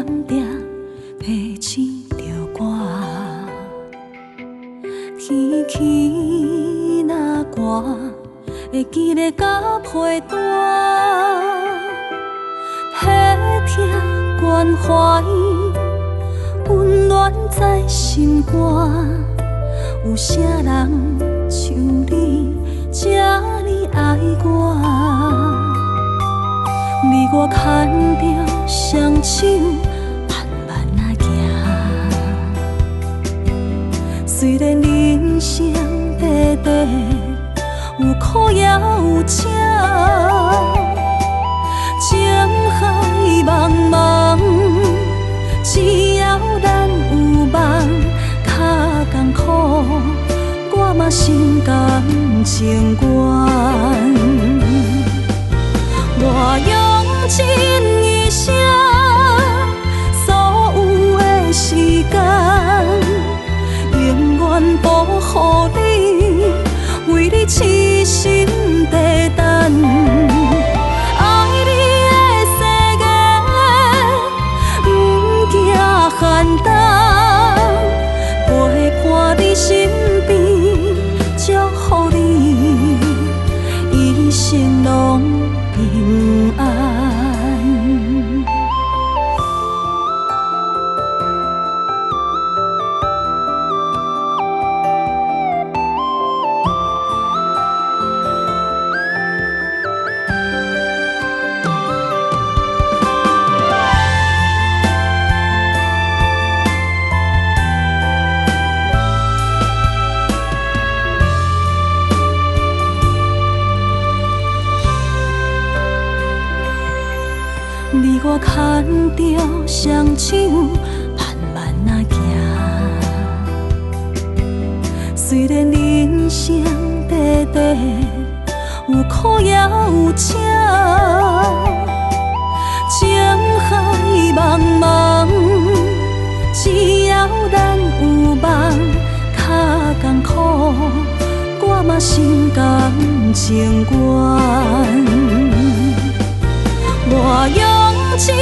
点点提醒着我，天气若寒，会记得甲被单，体贴关怀，温暖在心肝。有啥人像你这呢爱我？你我牵着双手，慢慢啊行。虽然人生短短，有苦也有请，情海茫茫，只要咱有梦，较艰苦，我嘛心甘情愿。我用尽一生所有的时间，永远保护你，为你痴心地等。爱你的世界，不惊简单，陪伴你身边，祝福你一生拢平安。你我牵着双手，慢慢啊行。虽然人生短短，有苦也有请，情海茫茫，只要咱有梦，较艰苦，我嘛心甘情愿。我用尽